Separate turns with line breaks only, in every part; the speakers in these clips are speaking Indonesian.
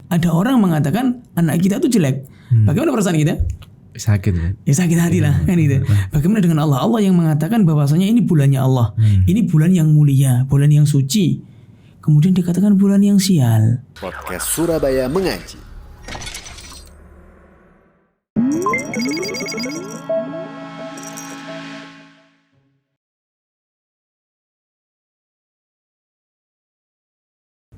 ada orang mengatakan anak kita itu jelek. Bagaimana perasaan kita?
Sakit kan?
Ya sakit hati lah kan gitu. Bagaimana dengan Allah? Allah yang mengatakan bahwasanya ini bulannya Allah. Ini bulan yang mulia, bulan yang suci. Kemudian dikatakan bulan yang sial.
Podcast Surabaya Mengaji.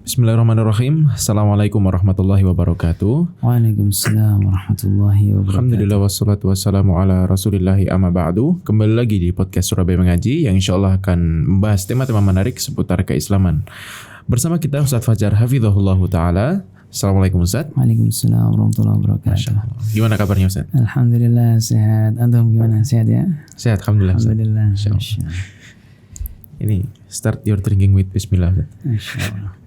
Bismillahirrahmanirrahim. Assalamualaikum warahmatullahi wabarakatuh.
Waalaikumsalam warahmatullahi wabarakatuh.
Alhamdulillah wassalatu wassalamu ala rasulillahi amma ba'du. Kembali lagi di podcast Surabaya Mengaji yang insyaallah akan membahas tema-tema menarik seputar keislaman. Bersama kita Ustaz Fajar Hafizahullah Ta'ala. Assalamualaikum Ustaz.
Waalaikumsalam warahmatullahi wabarakatuh.
Gimana kabarnya Ustaz?
Alhamdulillah sehat. Antum gimana? Sehat ya?
Sehat, Alhamdulillah.
Alhamdulillah.
Ini start your drinking with Bismillah Ustaz.
Insyaallah.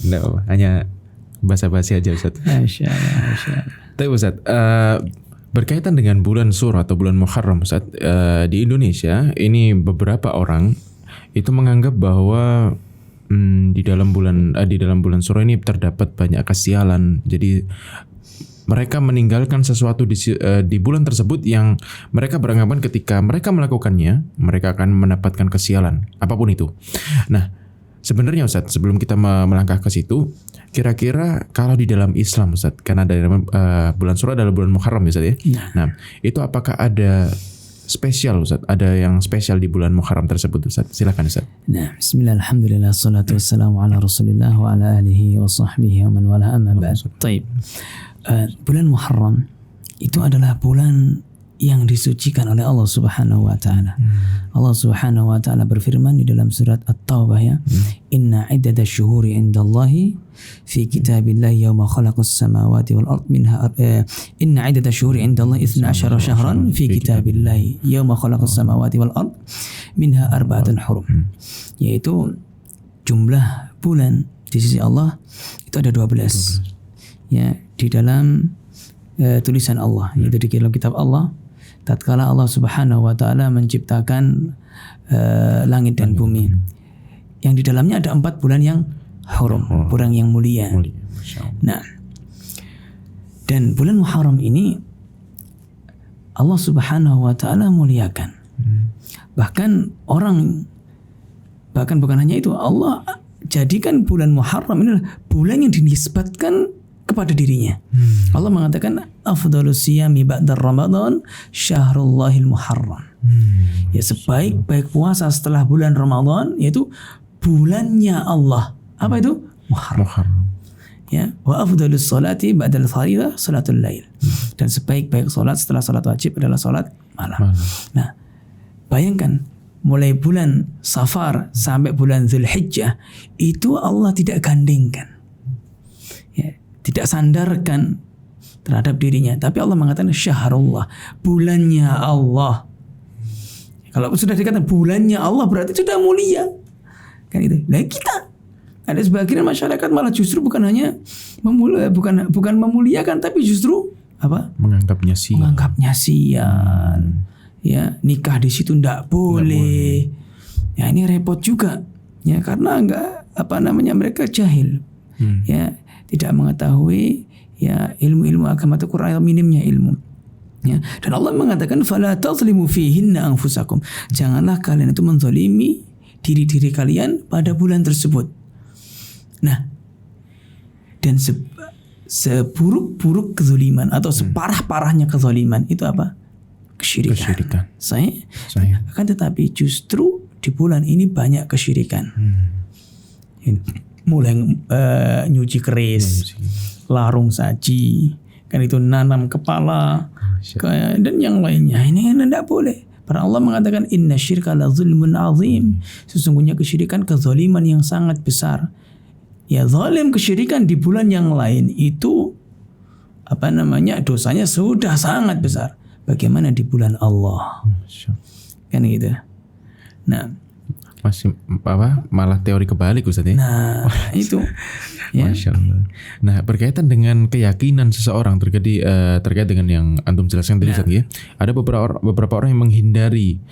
No, hanya basa-basi aja Ustaz.
Masyaallah.
Tapi Ustaz, berkaitan dengan bulan Suro atau bulan Muharram Ustaz, di Indonesia ini beberapa orang itu menganggap bahwa di dalam bulan Suro ini terdapat banyak kesialan. Jadi mereka meninggalkan sesuatu di bulan tersebut yang mereka beranggapan ketika mereka melakukannya, mereka akan mendapatkan kesialan, apapun itu. Nah, sebenarnya Ustaz, sebelum kita melangkah ke situ, kira-kira kalau di dalam Islam Ustaz, karena dalam bulan Suro adalah bulan Muharram Ustaz ya. Nah, itu apakah ada spesial Ustaz? Ada yang spesial di bulan Muharram tersebut Ustaz? Silakan Ustaz.
Nah, bismillah, alhamdulillah, salatu wassalamu ala rasulillah wa ala alihi wa sahbihi wa man wala amma ba'd. Taib. Bulan Muharram itu adalah bulan yang disucikan oleh Allah Subhanahu wa taala. Allah Subhanahu wa taala berfirman di dalam surat At-Taubah ya, "Inna 'iddatash syuhuri 'indallahi fi kitabillahi yawma khalaqas samawati wal ard minha inna 'iddatash syuhuri 'indallahi 12 syahran fi kitabillahi yawma khalaqas samawati wal ard minha arba'atun hurum." Yaitu jumlah bulan di sisi Allah itu ada 12. Ya, di dalam tulisan Allah, yaitu di dalam kitab Allah. Tatkala Allah Subhanahu wa taala menciptakan langit dan bumi, yang di dalamnya ada 4 bulan yang hurum, bulan yang mulia. Nah, dan bulan Muharram ini Allah Subhanahu wa taala muliakan. Bahkan bukan hanya itu, Allah jadikan bulan Muharram ini adalah bulan yang dinisbatkan kepada dirinya. Allah mengatakan afdhalus siyami ba'da Ramadan syahrullahil Muharram. Ya, sebaik-baik puasa setelah bulan Ramadan yaitu bulannya Allah. Apa itu? Muharram. Ya, wa afdhalus salati ba'dal fardhi salatul lail. Dan sebaik-baik salat setelah salat wajib adalah salat malam. Nah, bayangkan mulai bulan Safar sampai bulan Dzulhijjah itu Allah tidak gandengkan. Ya, tidak sandarkan terhadap dirinya, tapi Allah mengatakan syahrullah, bulannya Allah. Kalau sudah dikatakan bulannya Allah berarti sudah mulia, kan itu. Nah, kita ada sebagian masyarakat malah justru bukan hanya bukan memuliakan, tapi justru apa? Menganggapnya sial. Ya, nikah di situ ndak boleh. Ya, ini repot juga. Ya, karena mereka jahil. Ya, tidak mengetahui ya ilmu agama atau Quran, minimnya ilmu. Ya, dan Allah mengatakan fala tazlimu fihinna anfusakum. Janganlah kalian itu menzalimi diri-diri kalian pada bulan tersebut. Nah, dan seburuk-buruk kezaliman atau separah-parahnya kezaliman itu apa? Kesyirikan. Saya. Akan tetapi justru di bulan ini banyak kesyirikan. Mulai nyuci keris, larung saji, kan itu nanam kepala, dan yang lainnya. Ini tidak boleh. Para Allah mengatakan inna syirka la zulmun azim. Sesungguhnya kesyirikan kezaliman yang sangat besar. Ya, zalim kesyirikan di bulan yang lain itu dosanya sudah sangat besar. Bagaimana di bulan Allah? Kan gitu. Nah,
Masih malah teori kebalik Ustaz ya.
Nah, itu ya.
Masya Allah. Nah, berkaitan dengan keyakinan seseorang terkait dengan yang antum jelaskan tadi Ustaz ya. Ada beberapa orang yang menghindari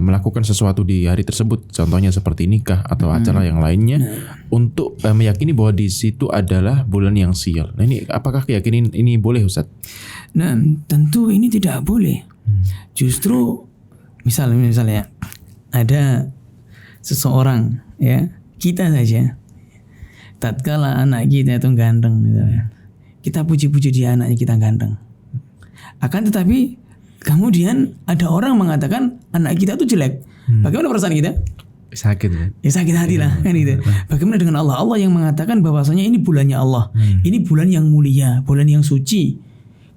melakukan sesuatu di hari tersebut, contohnya seperti nikah atau acara yang lainnya, untuk meyakini bahwa di situ adalah bulan yang sial. Nah, ini apakah keyakinan ini boleh Ustaz?
Nah, tentu ini tidak boleh. Justru misalnya ada seseorang, ya, kita saja, tatkala anak kita itu ganteng misalnya, kita puji-puji dia anaknya kita ganteng. Akan tetapi kemudian ada orang mengatakan anak kita itu jelek. Bagaimana perasaan kita?
Sakit ya?
Ya sakit hati lah kan gitu. Bagaimana dengan Allah? Allah yang mengatakan bahwasanya ini bulannya Allah, ini bulan yang mulia, bulan yang suci.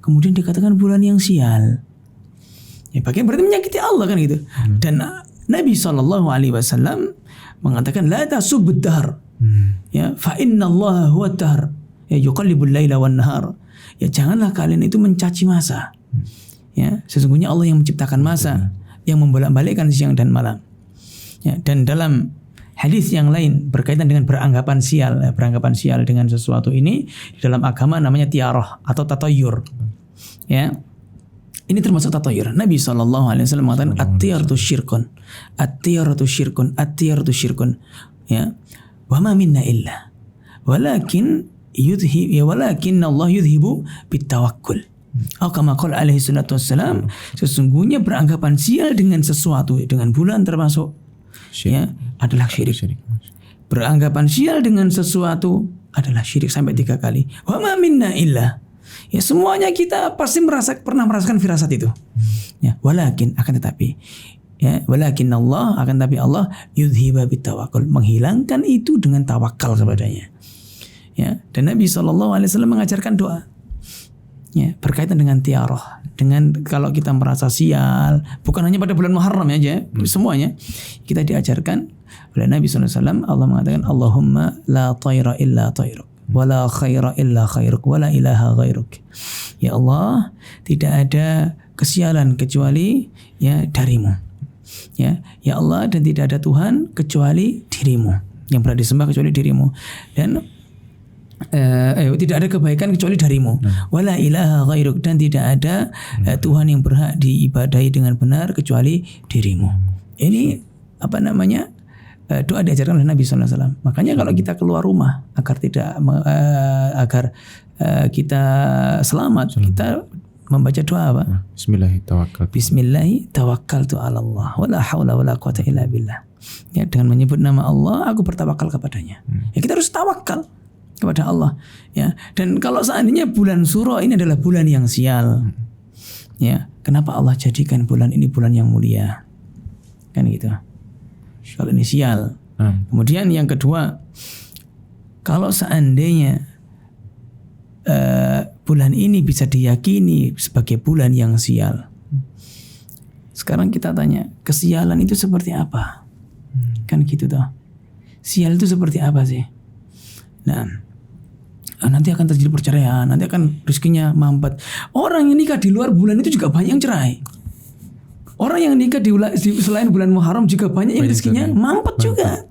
Kemudian dikatakan bulan yang sial. Ya bagaimana, berarti menyakiti Allah kan gitu. Dan Nabi SAW mengatakan la tasubbud dahr. Ya, fa innallaha huwa dahr. Ya yuqallibul laila wan nahar. Ya janganlah kalian itu mencaci masa. Ya, sesungguhnya Allah yang menciptakan masa, yang membolak-balikkan siang dan malam. Ya, dan dalam hadis yang lain berkaitan dengan beranggapan sial dengan sesuatu ini di dalam agama namanya tiarah atau tatayur. Ya. Ini termasuk tatayur. Nabi SAW mengatakan at-tiyaratu syirkun. At-tiyaratu syirkun. At-tiyaratu syirkun. Ya. Wa ma minna illa. Walakin Allah yudhibu bitawakkul. Atau kama qala alaihi salatu wassalam, sesungguhnya beranggapan sial dengan sesuatu, dengan bulan termasuk ya, adalah syirik. Beranggapan sial dengan sesuatu adalah syirik sampai 3 kali. Wa ma minna illa. Ya semuanya kita pasti pernah merasakan firasat itu. Ya, walakin akan tetapi Allah yudhiba bitawakkul, menghilangkan itu dengan tawakal kepadanya. Ya, dan Nabi SAW mengajarkan doa. Ya, berkaitan dengan tiarah, dengan kalau kita merasa sial, bukan hanya pada bulan Muharram aja, semuanya kita diajarkan oleh Nabi SAW. Allah mengatakan Allahumma la tayra illa tayruk, wala khaira illa khairuk, wala ilaha ghairuk. Ya Allah, tidak ada kesialan kecuali ya darimu. Ya Allah, dan tidak ada Tuhan kecuali dirimu, yang berhak disembah kecuali dirimu, dan tidak ada kebaikan kecuali darimu. Wala ilaha ghairuk, dan tidak ada Tuhan yang berhak diibadahi dengan benar kecuali dirimu. Ini doa diajarkan oleh Nabi SAW. Makanya kalau kita keluar rumah agar kita selamat, kita membaca doa apa? Bismillahi tawakkaltu 'ala Allah wala haula wala quwata illa billah. Ya, dengan menyebut nama Allah aku bertawakal kepadanya. Ya, kita harus tawakal kepada Allah. Ya, dan kalau seandainya bulan Suro ini adalah bulan yang sial, ya, kenapa Allah jadikan bulan ini bulan yang mulia? Kan gitu. Kalau ini sial. Kemudian yang kedua, kalau seandainya bulan ini bisa diyakini sebagai bulan yang sial, sekarang kita tanya, kesialan itu seperti apa? Kan gitu toh. Sial itu seperti apa sih? Nah, nanti akan terjadi perceraian, nanti akan rezekinya mampet. Orang yang nikah di luar bulan itu juga banyak yang cerai. Orang yang nikah di selain bulan Muharram juga banyak yang rezekinya mampet juga.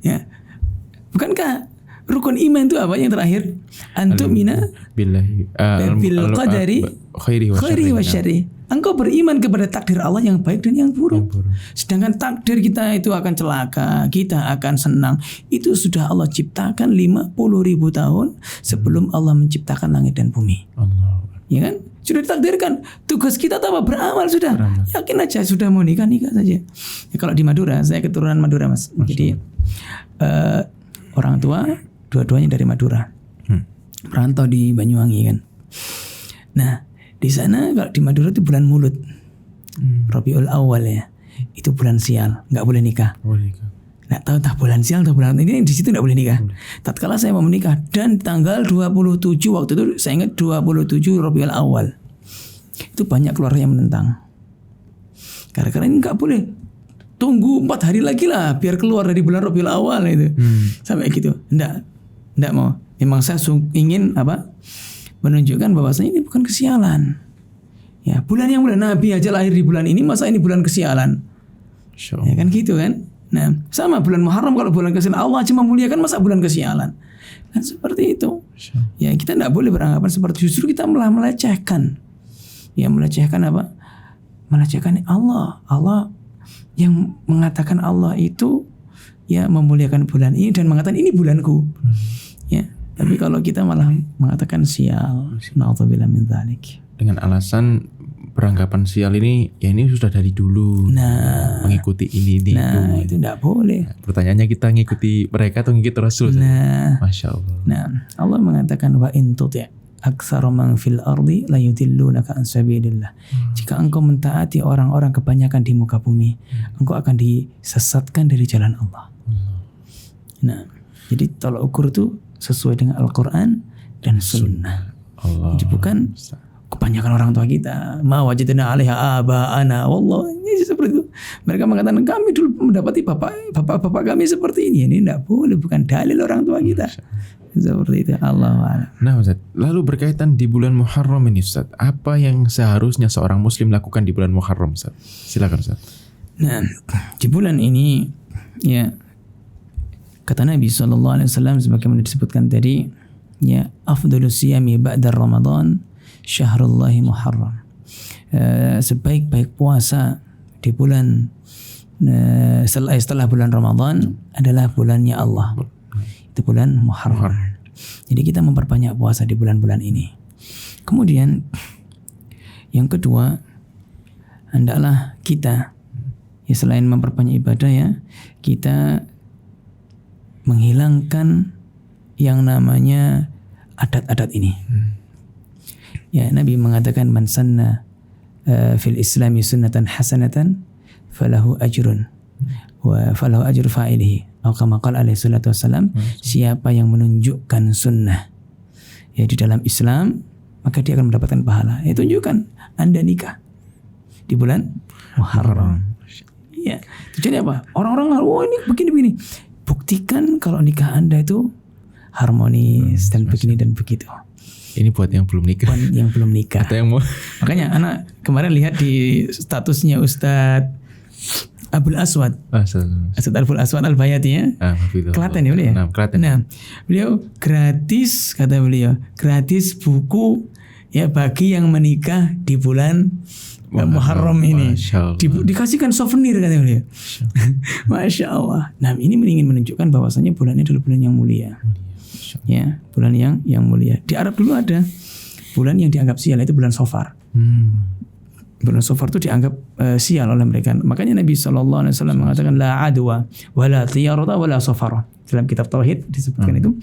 Ya, bukankah rukun iman itu apa yang terakhir? Antum mina billahi bil qadari khairi wa syarri. Engkau beriman kepada takdir Allah yang baik dan yang buruk. Sedangkan takdir kita itu akan celaka, kita akan senang, itu sudah Allah ciptakan 50.000 tahun sebelum Allah menciptakan langit dan bumi. Allah. Ya kan? Sudah ditakdirkan. Tugas kita apa? Beramal sudah. Yakin aja, sudah mau nikah saja. Ya, kalau di Madura, saya keturunan Madura, Mas. Jadi orang tua dua-duanya dari Madura. Merantau di Banyuwangi kan. Nah, di sana kalau di Madura itu bulan Mulut, Rabiul Awal ya, itu bulan sial, nggak boleh nikah. Nggak tahu entah bulan sial atau bulan ini, di situ nggak boleh nikah. Tatkala saya mau menikah dan tanggal 27 waktu itu saya ingat 27 Rabiul Awal, itu banyak keluarga yang menentang. Karena ini nggak boleh, tunggu 4 hari lagi lah biar keluar dari bulan Rabiul Awal itu, sampai gitu. Nggak mau. Memang saya ingin menunjukkan bahwasanya ini bukan kesialan. Ya, bulan yang mulia, Nabi aja lahir di bulan ini, masa ini bulan kesialan? Ya kan gitu kan? Nah, sama bulan Muharram, kalau bulan kesialan Allah aja memuliakan, masa bulan kesialan? Kan seperti itu. Ya, kita tidak boleh beranggapan seperti, justru kita malah melecehkan. Ya, melecehkan apa? Melecehkan Allah. Allah yang mengatakan Allah itu ya memuliakan bulan ini dan mengatakan ini bulanku. Ya, tapi kalau kita malah mengatakan sial, na'udzubillah min dzalik.
Dengan alasan beranggapan sial ini, ya ini sudah dari dulu.
Nah,
mengikuti ini
itu tidak boleh.
Pertanyaannya, kita ngikuti mereka atau ngikuti Rasul?
Nah,
Masya Allah.
Nah, Allah mengatakan wa in tuti' aktsara man fil ardi la yudillunaka an sabilillah. Jika engkau mentaati orang-orang kebanyakan di muka bumi, engkau akan disesatkan dari jalan Allah. Nah, jadi tolak ukur itu sesuai dengan Al-Qur'an dan Sunnah. Jadi bukan kebanyakan orang tua kita, ma wajadna 'alaiha aba'ana, wallah, ini seperti itu. Mereka mengatakan kami dulu mendapati bapak kami seperti ini. Ini tidak boleh, bukan dalil orang tua kita. Seperti itu. Allah.
Nah Ustaz, lalu berkaitan di bulan Muharram ini Ustaz, apa yang seharusnya seorang muslim lakukan di bulan Muharram Ustaz? Silakan Ustaz.
Nah, di bulan ini ya kata Nabi SAW sebagaimana disebutkan tadi, ya afdhalus siyami ba'da Ramadan Syahrullahi Muharram. Sebaik-baik puasa di bulan setelah bulan Ramadan adalah bulannya Allah. Itu bulan Muharram. Jadi kita memperbanyak puasa di bulan-bulan ini. Kemudian yang kedua, hendaklah kita ya selain memperbanyak ibadah ya, kita menghilangkan yang namanya adat-adat ini. Ya, Nabi mengatakan man sanna fil islami sunnatan hasanatan falahu ajrun wa falahu ajru fa'ilihi. Atau kama qala alaihi salatu wassalam, siapa yang menunjukkan sunnah ya di dalam Islam, maka dia akan mendapatkan pahala. Ya, tunjukkan Anda nikah di bulan Muharram. Ya, tujuannya apa? Orang-orang ini begini-begini. Buktikan kalau nikah Anda itu harmonis dan begini dan begitu.
Ini buat yang belum nikah.
Buat yang belum nikah.
Atau yang mau.
Makanya anak kemarin lihat di statusnya Ustadz Abul Aswad. Ustadz Abul Aswad Al-Bayati ya. Klaten ya beliau. Nah, beliau gratis, kata beliau, gratis buku ya bagi yang menikah di bulan Muharram ini. Dikasihkan souvenir, kata beliau. Masya Allah. Nah, ini ingin menunjukkan bahwasanya bulan ini adalah bulan yang mulia. Ya, bulan yang mulia. Di Arab dulu ada bulan yang dianggap sial, itu bulan Safar. Bulan Safar itu dianggap sial oleh mereka. Makanya Nabi SAW mengatakan la adwa wala tiyarata wala safara. Dalam kitab tauhid disebutkan itu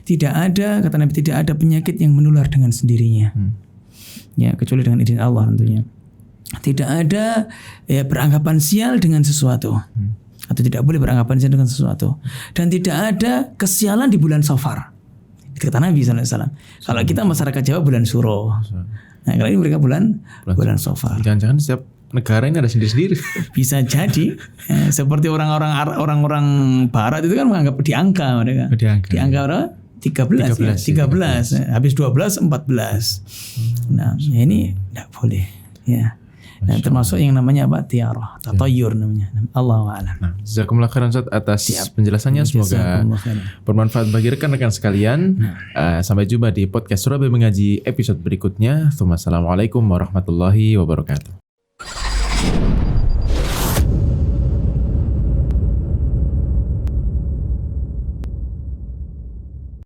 tidak ada, kata Nabi, tidak ada penyakit yang menular dengan sendirinya. Ya, kecuali dengan izin Allah tentunya. Tidak ada ya beranggapan sial dengan sesuatu. Atau tidak boleh beranggapan sial dengan sesuatu. Dan tidak ada kesialan di bulan Safar. Itu kata Nabi SAW. Kalau kita masyarakat Jawa bulan Suro. Nah, kalau ini mereka bulan Safar.
Jangan-jangan setiap negara ini ada sendiri-sendiri.
Bisa jadi. Seperti orang-orang Barat itu kan menganggap di angka mereka. Di angka berapa? 13. Habis 12, 14. Nah, ya ini tidak boleh. Ya. Nah, termasuk yang namanya apa? Tiarah, tatayur namanya. Allahu a'lam.
Nah, jazakumullah khairan Ustaz atas penjelasannya, semoga bermanfaat bagi rekan-rekan sekalian. Sampai jumpa di podcast Surabaya Mengaji episode berikutnya. Assalamualaikum warahmatullahi wabarakatuh.